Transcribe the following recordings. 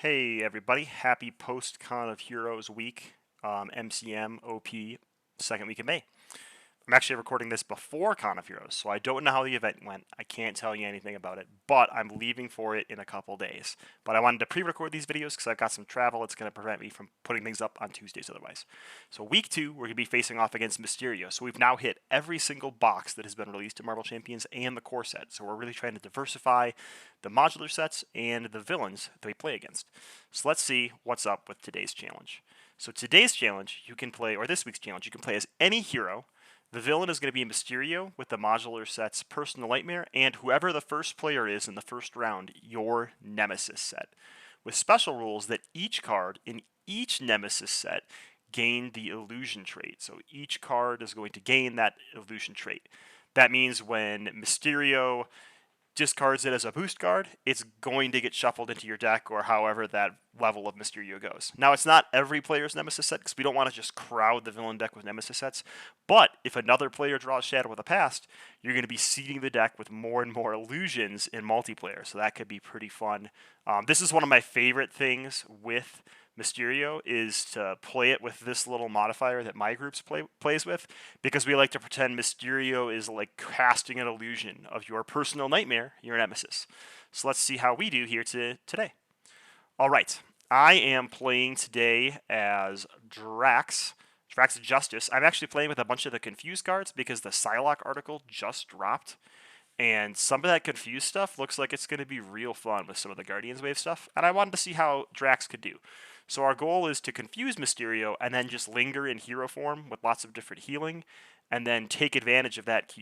Hey everybody, happy post-Con of Heroes week, MCM OP, second week of May. I'm actually recording this before Con of Heroes, so I don't know how the event went. I can't tell you anything about it, but I'm leaving for it in a couple days. But I wanted to pre-record these videos because I've got some travel. It's going to prevent me from putting things up on Tuesdays otherwise. So week 2, we're going to be facing off against Mysterio. So we've now hit every single box that has been released in Marvel Champions and the core set. So we're really trying to diversify the modular sets and the villains that we play against. So let's see what's up with today's challenge. So today's challenge, you can play, or this week's challenge, you can play as any hero. The villain is going to be Mysterio with the modular set's Personal Nightmare, and whoever the first player is in the first round, your Nemesis set. With special rules that each card in each Nemesis set gain the illusion trait. So each card is going to gain that illusion trait. That means when Mysterio discards it as a boost card, it's going to get shuffled into your deck or however that level of Mysterio goes. Now, it's not every player's Nemesis set because we don't want to just crowd the villain deck with Nemesis sets, but if another player draws Shadow of the Past, you're going to be seeding the deck with more and more illusions in multiplayer, so that could be pretty fun. This is one of my favorite things with Mysterio is to play it with this little modifier that my groups plays with, because we like to pretend Mysterio is like casting an illusion of your personal nightmare, your Nemesis. So let's see how we do here today. All right, I am playing today as Drax Justice. I'm actually playing with a bunch of the Confused cards because the Psylocke article just dropped. And some of that Confused stuff looks like it's going to be real fun with some of the Guardians Wave stuff. And I wanted to see how Drax could do. So our goal is to confuse Mysterio and then just linger in hero form with lots of different healing. And then take advantage of that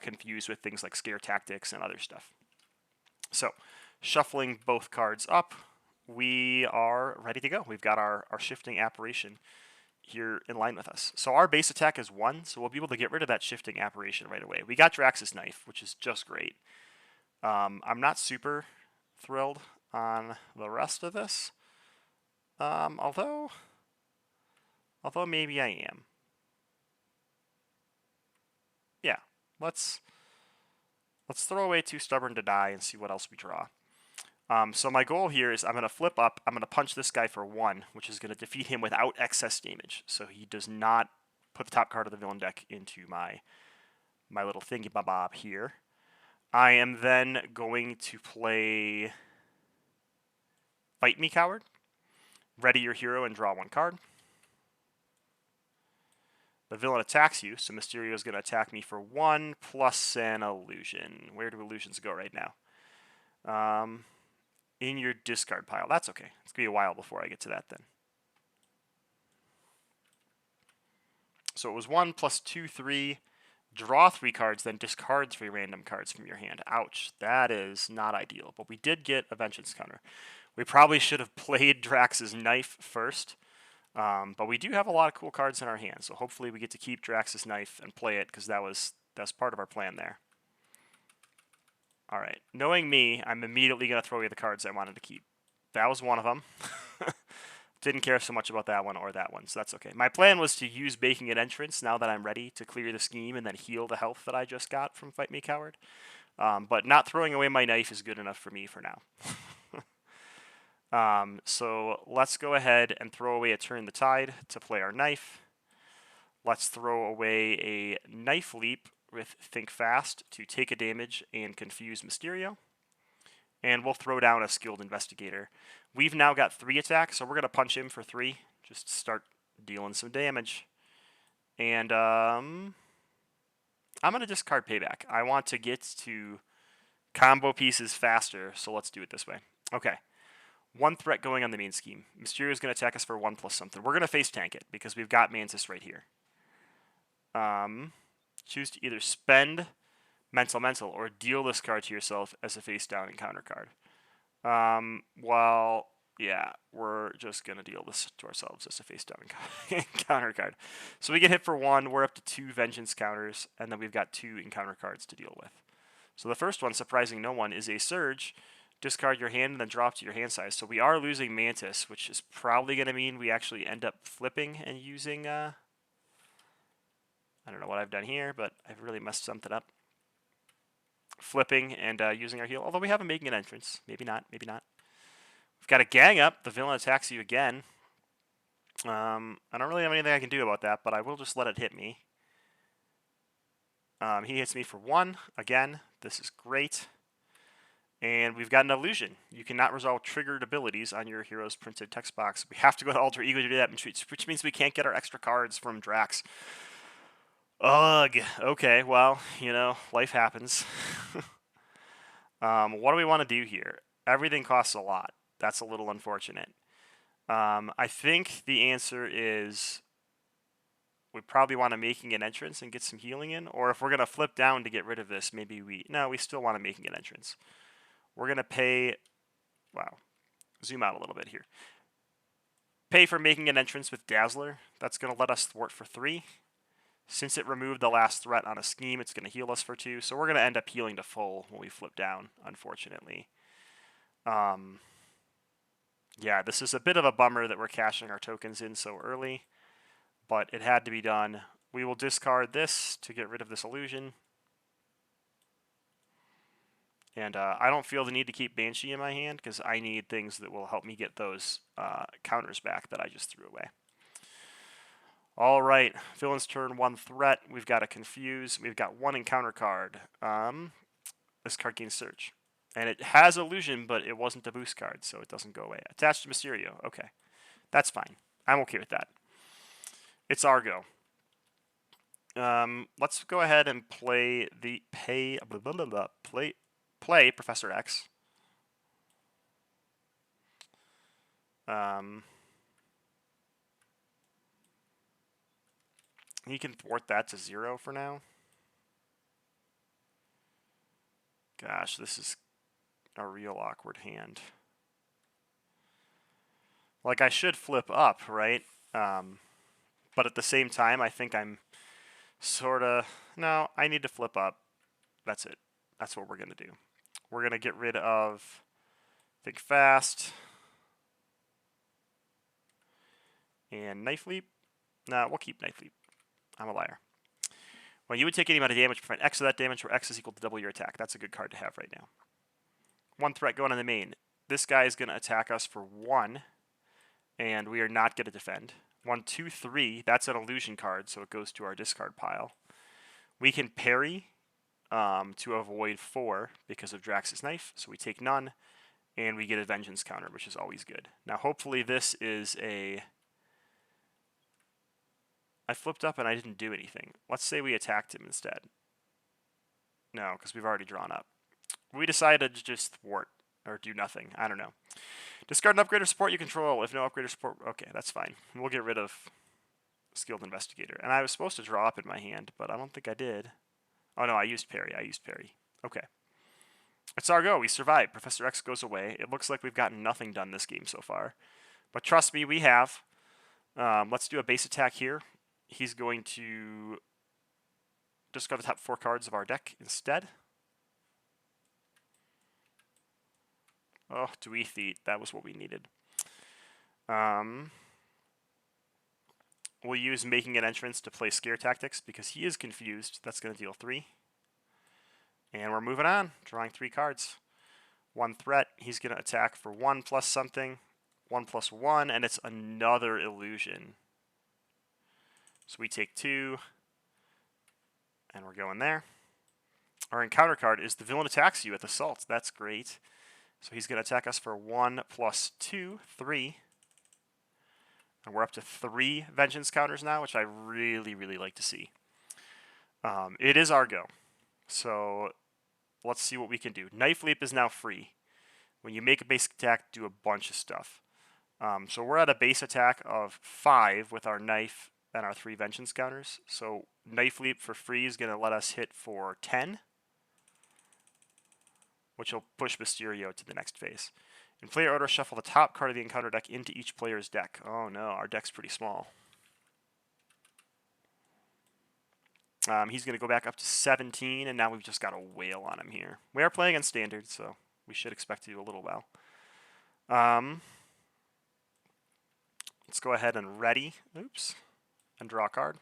confuse with things like scare tactics and other stuff. So shuffling both cards up, we are ready to go. We've got our shifting apparition here in line with us. So our base attack is 1, so we'll be able to get rid of that shifting apparition right away. We got Drax's knife, which is just great. I'm not super thrilled on the rest of this, although maybe I am. Yeah, let's throw away Too Stubborn to Die and see what else we draw. So my goal here is I'm going to flip up. I'm going to punch this guy for 1, which is going to defeat him without excess damage. So he does not put the top card of the villain deck into my little thingy bob here. I am then going to play Fight Me, Coward. Ready your hero and draw 1 card. The villain attacks you, so Mysterio is going to attack me for 1 plus an illusion. Where do illusions go right now? In your discard pile. That's okay. It's going to be a while before I get to that then. So it was 1 plus 2, 3. Draw 3 cards, then discard 3 random cards from your hand. Ouch. That is not ideal. But we did get a Vengeance counter. We probably should have played Drax's Knife first. But we do have a lot of cool cards in our hand. So hopefully we get to keep Drax's Knife and play it, because that's part of our plan there. Alright. Knowing me, I'm immediately going to throw away the cards I wanted to keep. That was one of them. Didn't care so much about that one or that one, so that's okay. My plan was to use Making an Entrance now that I'm ready to clear the scheme and then heal the health that I just got from Fight Me, Coward. But not throwing away my knife is good enough for me for now. So let's go ahead and throw away a Turn the Tide to play our knife. Let's throw away a Knife Leap with Think Fast to take a damage and confuse Mysterio. And we'll throw down a Skilled Investigator. We've now got 3 attacks, so we're going to punch him for 3. Just start dealing some damage. And I'm going to discard Payback. I want to get to combo pieces faster, so let's do it this way. Okay. 1 threat going on the main scheme. Mysterio is going to attack us for 1 plus something. We're going to face tank it, because we've got Mantis right here. Choose to either spend Mental, or deal this card to yourself as a face-down encounter card. Well, yeah, we're just going to deal this to ourselves as a face-down encounter card. So we get hit for 1, we're up to 2 Vengeance counters, and then we've got 2 encounter cards to deal with. So the first one, surprising no one, is a Surge. Discard your hand and then drop to your hand size. So we are losing Mantis, which is probably going to mean we actually end up flipping and using... I don't know what I've done here, but I've really messed something up. Flipping and using our heal, although we have a Making an Entrance. Maybe not, maybe not. We've got a gang up. The villain attacks you again. I don't really have anything I can do about that, but I will just let it hit me. He hits me for 1. Again, this is great. And we've got an illusion. You cannot resolve triggered abilities on your hero's printed text box. We have to go to Alter Ego to do that, which means we can't get our extra cards from Drax. Ugh. Okay, well, life happens. What do we want to do here? Everything costs a lot. That's a little unfortunate. I think the answer is we probably want to making an entrance and get some healing in. Or if we're going to flip down to get rid of this, maybe we still want to making an entrance. We're going to pay, wow, zoom out a little bit here. Pay for making an entrance with Dazzler. That's going to let us thwart for 3. Since it removed the last threat on a scheme, it's going to heal us for 2. So we're going to end up healing to full when we flip down, unfortunately. Yeah, this is a bit of a bummer that we're cashing our tokens in so early, but it had to be done. We will discard this to get rid of this illusion. And I don't feel the need to keep Banshee in my hand because I need things that will help me get those counters back that I just threw away. All right, villain's turn, 1 threat. We've got a Confuse. We've got 1 encounter card. This card gains Surge. And it has Illusion, but it wasn't a boost card, so it doesn't go away. Attached to Mysterio. Okay, that's fine. I'm okay with that. It's our go. Let's go ahead and play the play Professor X. He can thwart that to 0 for now. Gosh, this is a real awkward hand. Like, I should flip up, right? But at the same time, I think I'm no, I need to flip up. That's it. That's what we're going to do. We're going to get rid of Think Fast and Knife Leap. No, we'll keep Knife Leap. I'm a liar. When you would take any amount of damage, prevent X of that damage, where X is equal to double your attack. That's a good card to have right now. 1 threat going on the main. This guy is going to attack us for 1, and we are not going to defend. 1, 2, 3. That's an illusion card, so it goes to our discard pile. We can parry to avoid 4 because of Drax's Knife, so we take none, and we get a Vengeance counter, which is always good. Now, hopefully this is a... I flipped up and I didn't do anything. Let's say we attacked him instead. No, because we've already drawn up. We decided to just thwart or do nothing. I don't know. Discard an upgrade or support you control. If no upgrade or support, okay, that's fine. We'll get rid of Skilled Investigator. And I was supposed to draw up in my hand, but I don't think I did. Oh no, I used parry. Okay. It's our go. We survived. Professor X goes away. It looks like we've gotten nothing done this game so far. But trust me, we have. Let's do a base attack here. He's going to discard the top 4 cards of our deck instead. Oh, Dweethite. That was what we needed. We'll use Making an Entrance to play Scare Tactics because he is confused. That's going to deal 3. And we're moving on, drawing 3 cards. 1 threat. He's going to attack for 1 plus something. 1 plus 1, and it's another illusion. So we take 2, and we're going there. Our encounter card is the villain attacks you with Assault. That's great. So he's going to attack us for 1 plus 2, 3. And we're up to 3 Vengeance counters now, which I really, really like to see. It is our go. So let's see what we can do. Knife Leap is now free. When you make a basic attack, do a bunch of stuff. So we're at a base attack of 5 with our knife and our 3 Vengeance counters. So Knife Leap for free is going to let us hit for 10, which will push Mysterio to the next phase. In player order, shuffle the top card of the encounter deck into each player's deck. Oh no, our deck's pretty small. He's going to go back up to 17, and now we've just got a whale on him here. We are playing in Standard, so we should expect to do a little well. Let's go ahead and ready. Oops. And draw a card.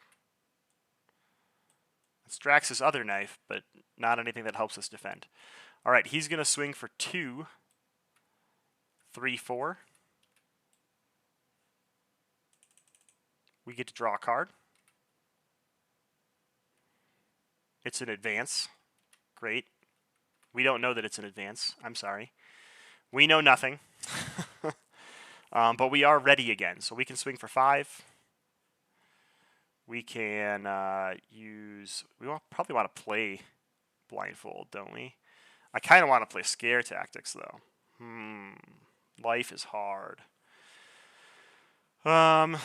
It's Drax's other knife, but not anything that helps us defend. All right, he's going to swing for 2, 3-4. We get to draw a card. It's an advance. Great. We don't know that it's an advance. I'm sorry. We know nothing. But we are ready again, so we can swing for 5. We can use... We probably want to play blindfold, don't we? I kind of want to play scare tactics, though. Life is hard. The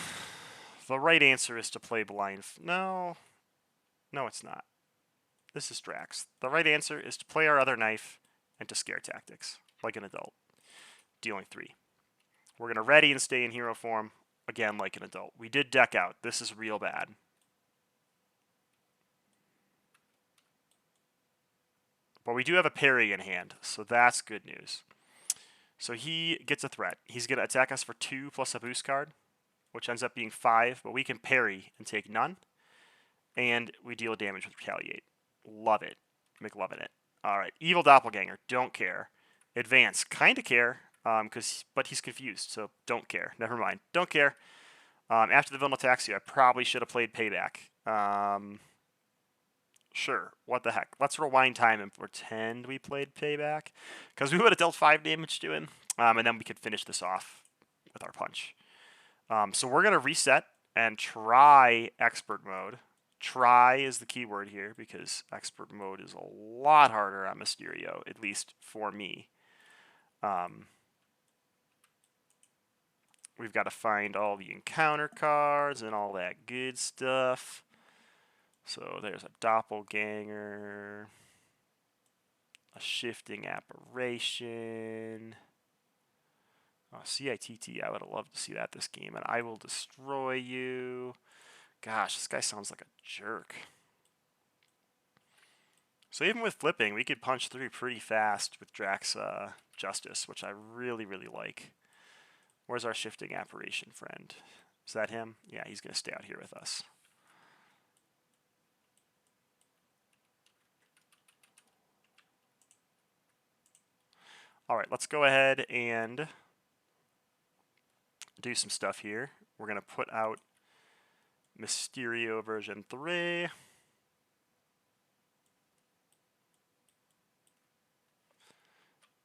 right answer is to play blind... No, it's not. This is Drax. The right answer is to play our other knife and to scare tactics, like an adult. Dealing 3. We're going to ready and stay in hero form, again, like an adult. We did deck out. This is real bad. But we do have a parry in hand, so that's good news. So he gets a threat. He's going to attack us for 2 plus a boost card, which ends up being 5, but we can parry and take none. And we deal damage with Retaliate. Love it. McLovin' it. All right, Evil Doppelganger, don't care. Advance, kind of care, but he's confused, so don't care. Never mind, don't care. After the villain attacks you, I probably should have played Payback. Sure, what the heck. Let's rewind time and pretend we played Payback, because we would have dealt 5 damage to him, and then we could finish this off with our punch. So we're going to reset and try Expert Mode. Try is the key word here, because Expert Mode is a lot harder on Mysterio, at least for me. We've got to find all the encounter cards and all that good stuff. So there's a Doppelganger, a Shifting Apparition, CITT, I would have loved to see that this game, and I Will Destroy You. Gosh, this guy sounds like a jerk. So even with flipping, we could punch through pretty fast with Drax Justice, which I really, really like. Where's our Shifting Apparition friend? Is that him? Yeah, he's going to stay out here with us. All right, let's go ahead and do some stuff here. We're going to put out Mysterio version 3.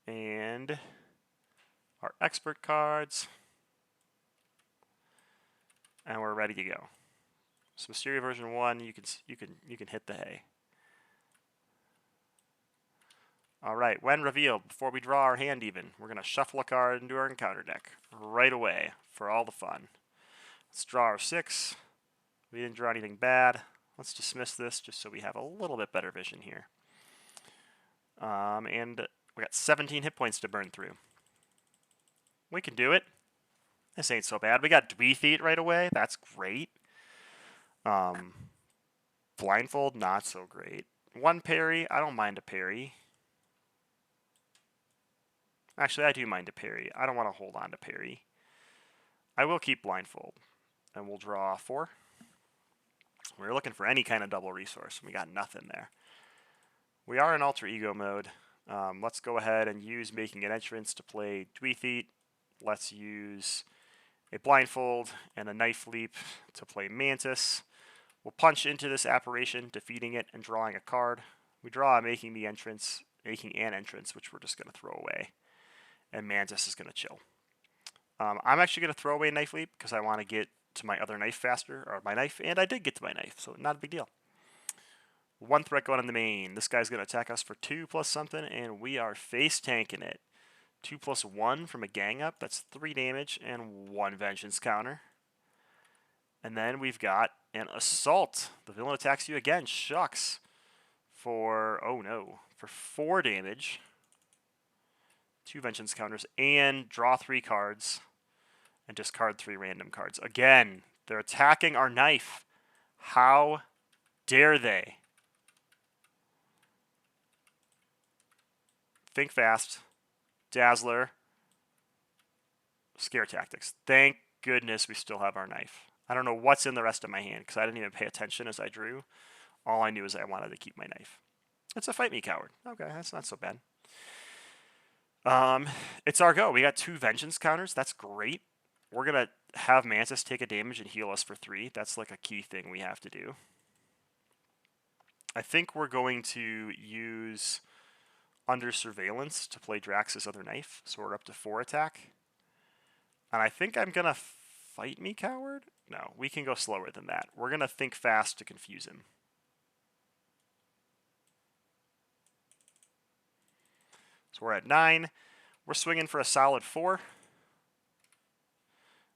And our expert cards. And we're ready to go. So Mysterio version 1, you can hit the hay. All right, when revealed, before we draw our hand even, we're going to shuffle a card into our encounter deck right away for all the fun. Let's draw our 6. We didn't draw anything bad. Let's dismiss this just so we have a little bit better vision here. And we got 17 hit points to burn through. We can do it. This ain't so bad. We got Dweethite right away. That's great. Blindfold, not so great. 1 parry. I don't mind a parry. Actually, I do mind a parry. I don't want to hold on to parry. I will keep blindfold. And we'll draw 4. We're looking for any kind of double resource. We got nothing there. We are in alter ego mode. Let's go ahead and use making an entrance to play Dweethite. Let's use a blindfold and a knife leap to play Mantis. We'll punch into this apparition, defeating it and drawing a card. We draw making an entrance, which we're just going to throw away. And Mantis is going to chill. I'm actually going to throw away Knife Leap because I want to get to my other knife faster, or my knife, and I did get to my knife, so not a big deal. 1 threat going in the main. This guy's going to attack us for 2 plus something, and we are face tanking it. 2 plus 1 from a gang up, that's 3 damage and 1 vengeance counter. And then we've got an assault. The villain attacks you again, shucks, for, oh no, for 4 damage. 2 vengeance counters, and draw 3 cards, and discard 3 random cards. Again, they're attacking our knife. How dare they? Think fast. Dazzler. Scare tactics. Thank goodness we still have our knife. I don't know what's in the rest of my hand, because I didn't even pay attention as I drew. All I knew is I wanted to keep my knife. It's a fight me, coward. Okay, that's not so bad. It's our go. We got 2 vengeance counters. That's great. We're gonna have Mantis take a damage and heal us for 3. That's like a key thing we have to do. I think we're going to use Under Surveillance to play Drax's other knife, so we're up to 4 attack. And I think I'm gonna fight me, coward? No, we can go slower than that. We're gonna think fast to confuse him. So we're at 9. We're swinging for a solid 4.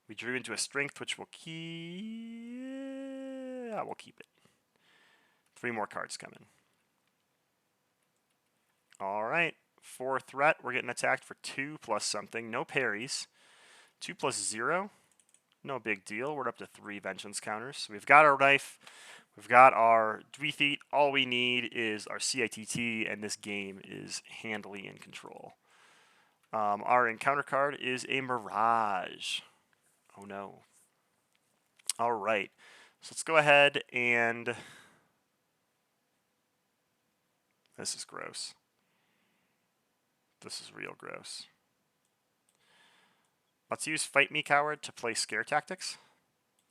We drew into a strength, which we'll keep. Yeah, we'll keep it. 3 more cards coming. All right. 4 threat. We're getting attacked for 2 plus something. No parries. 2 plus 0. No big deal. We're up to 3 vengeance counters. So we've got our knife. We've got our Dweethit. All we need is our CITT, and this game is handily in control. Our encounter card is a Mirage. Oh no. All right. So let's go ahead and... This is gross. This is real gross. Let's use Fight Me, Coward to play Scare Tactics.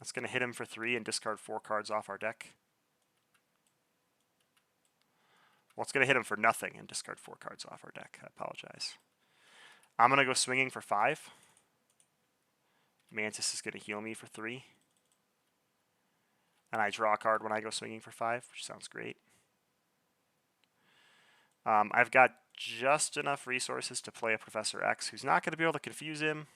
That's going to hit him for 3 and discard 4 cards off our deck. Well, it's going to hit him for nothing and discard 4 cards off our deck. I apologize. I'm going to go swinging for 5. Mantis is going to heal me for 3. And I draw a card when I go swinging for 5, which sounds great. I've got just enough resources to play a Professor X who's not going to be able to confuse him.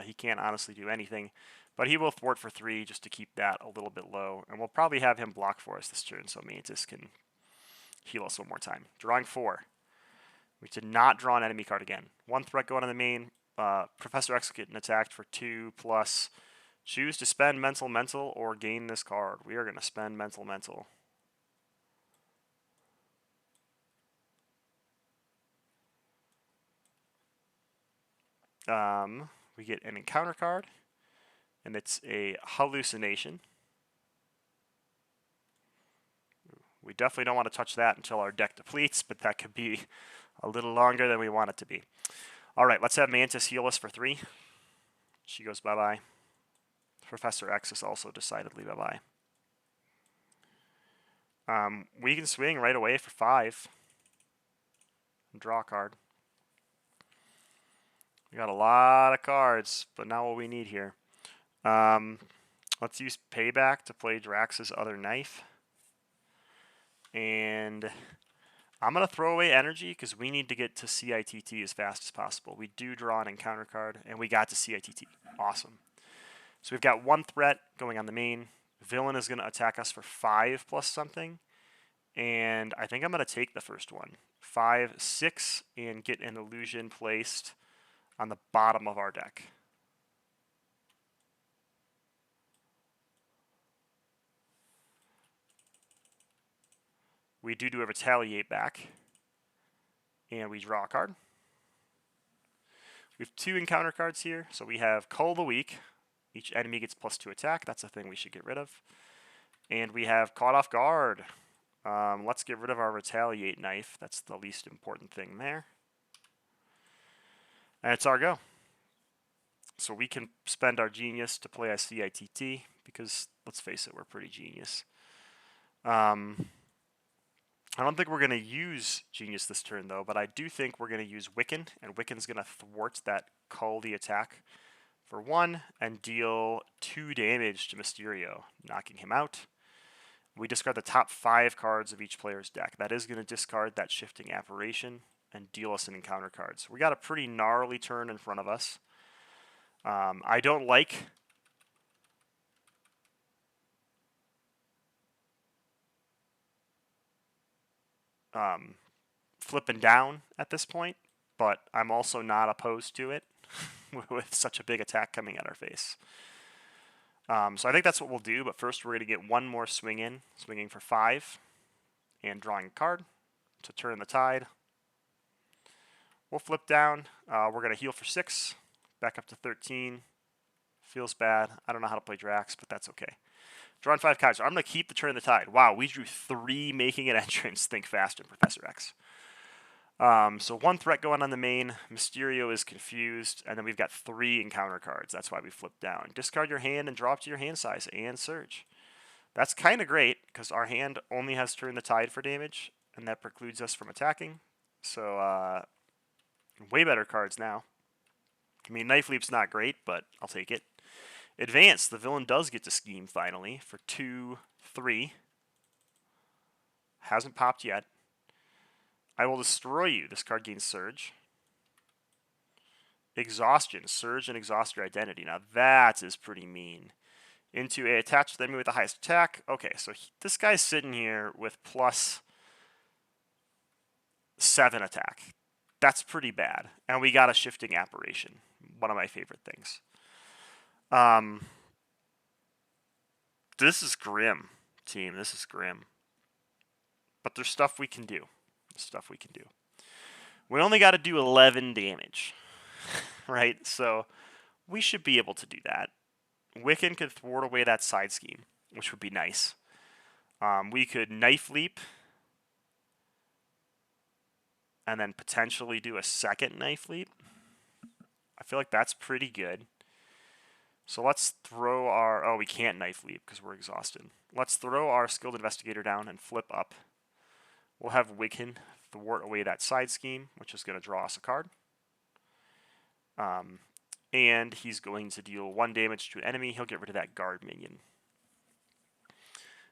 He can't honestly do anything, but he will thwart for 3 just to keep that a little bit low. And we'll probably have him block for us this turn so Mantis can heal us one more time. Drawing 4. We did not draw an enemy card again. 1 threat going on the main. Professor X getting attacked for 2 plus. Choose to spend mental or gain this card. We are going to spend mental. We get an encounter card, and it's a hallucination. We definitely don't want to touch that until our deck depletes, but that could be a little longer than we want it to be. All right, let's have Mantis heal us for 3. She goes bye-bye. Professor X is also decidedly bye-bye. We can swing right away for 5 and draw a card. We got a lot of cards, but not what we need here. Let's use Payback to play Drax's other knife. And I'm going to throw away energy because we need to get to CITT as fast as possible. We do draw an encounter card, and we got to CITT. Awesome. So we've got 1 threat going on the main. Villain is going to attack us for 5 plus something. And I think I'm going to take the first one. 5, 6, and get an illusion placed on the bottom of our deck. We do a retaliate back, and we draw a card. We have 2 encounter cards here, so we have Cull the Weak. Each enemy gets +2 attack. That's a thing we should get rid of. And we have Caught Off Guard. Let's get rid of our retaliate knife. That's the least important thing there. And it's our go. So we can spend our genius to play a CITT because, let's face it, we're pretty genius. I don't think we're going to use Genius this turn, though, but I do think we're going to use Wiccan, and Wiccan's going to thwart that Cull the attack for 1 and deal 2 damage to Mysterio, knocking him out. We discard the top 5 cards of each player's deck. That is going to discard that Shifting Apparition and deal us an encounter card. So we got a pretty gnarly turn in front of us. I don't like... flipping down at this point, but I'm also not opposed to it with such a big attack coming at our face. So I think that's what we'll do, but first we're going to get 1 more swing in, swinging for 5, and drawing a card to turn the tide. We'll flip down. We're going to heal for 6, back up to 13. Feels bad. I don't know how to play Drax, but that's okay. Drawing 5 cards. I'm going to keep the turn of the tide. Wow, we drew 3 making an entrance. Think fast and Professor X. So 1 threat going on the main. Mysterio is confused, and then we've got 3 encounter cards. That's why we flipped down. Discard your hand and draw up to your hand size and surge. That's kind of great because our hand only has Turn the Tide for damage, and that precludes us from attacking. So way better cards now. I mean, Knife Leap's not great, but I'll take it. Advance. The villain does get to scheme finally for 2/3. Hasn't popped yet. I will destroy you. This card gains Surge. Exhaustion. Surge and exhaust your identity. Now that is pretty mean. Into a attached enemy with the highest attack. Okay, so this guy's sitting here with +7 attack. That's pretty bad. And we got a Shifting Apparition. One of my favorite things. This is grim, team. This is grim. But there's stuff we can do. Stuff we can do. We only got to do 11 damage, right? So we should be able to do that. Wiccan could thwart away that side scheme, which would be nice. We could Knife Leap and then potentially do a second Knife Leap. I feel like that's pretty good. So let's throw our... Oh, we can't Knife Leap because we're exhausted. Let's throw our Skilled Investigator down and flip up. We'll have Wiccan thwart away that side scheme, which is going to draw us a card. And he's going to deal 1 damage to an enemy. He'll get rid of that guard minion.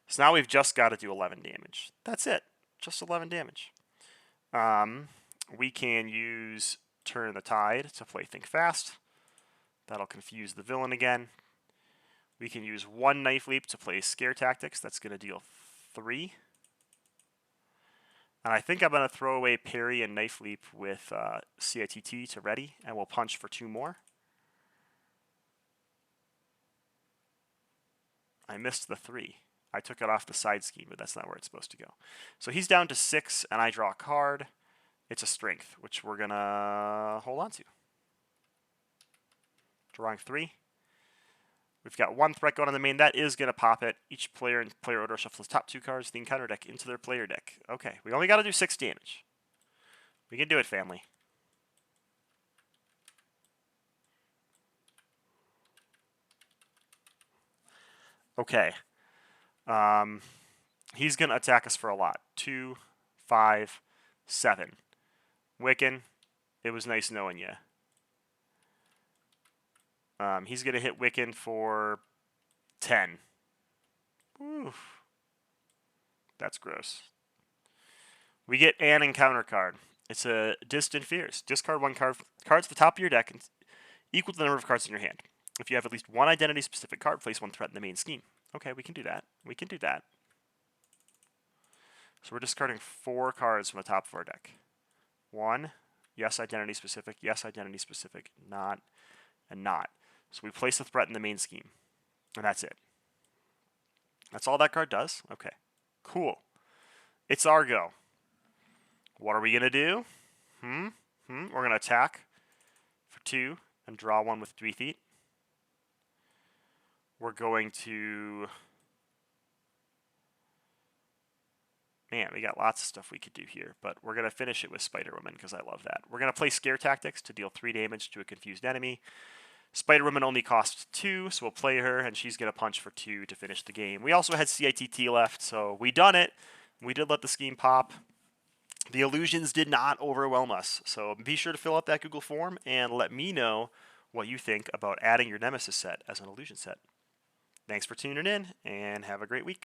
So now we've just got to do 11 damage. That's it. Just 11 damage. We can use Turn the Tide to play Think Fast. That'll confuse the villain again. We can use 1 Knife Leap to play Scare Tactics. That's going to deal 3. And I think I'm going to throw away Parry and Knife Leap with CITT to ready, and we'll punch for 2 more. I missed the 3. I took it off the side scheme, but that's not where it's supposed to go. So he's down to 6, and I draw a card. It's a Strength, which we're going to hold on to. Drawing 3. We've got 1 threat going on the main. That is going to pop it. Each player in player order shuffles top 2 cards of the encounter deck into their player deck. Okay, we only got to do 6 damage. We can do it, family. Okay. He's going to attack us for a lot. 2, 5, 7. Wiccan, it was nice knowing you. He's going to hit Wiccan for 10. Oof. That's gross. We get an encounter card. It's a Distant Fears. Discard 1 card. Cards at the top of your deck and equal to the number of cards in your hand. If you have at least 1 identity-specific card, place 1 threat in the main scheme. Okay, we can do that. We can do that. So we're discarding 4 cards from the top of our deck. 1, yes, identity-specific, yes, identity-specific, not, and not. So we place a threat in the main scheme, and that's it. That's all that card does? Okay, cool. It's our go. What are we going to do? We're going to attack for 2 and draw 1 with 3 feet. We're going to... Man, we got lots of stuff we could do here, but we're going to finish it with Spider-Woman because I love that. We're going to play Scare Tactics to deal 3 damage to a confused enemy. Spider-Woman only costs 2, so we'll play her, and she's going to punch for 2 to finish the game. We also had CITT left, so we done it. We did let the scheme pop. The illusions did not overwhelm us, so be sure to fill out that Google form and let me know what you think about adding your Nemesis set as an illusion set. Thanks for tuning in, and have a great week.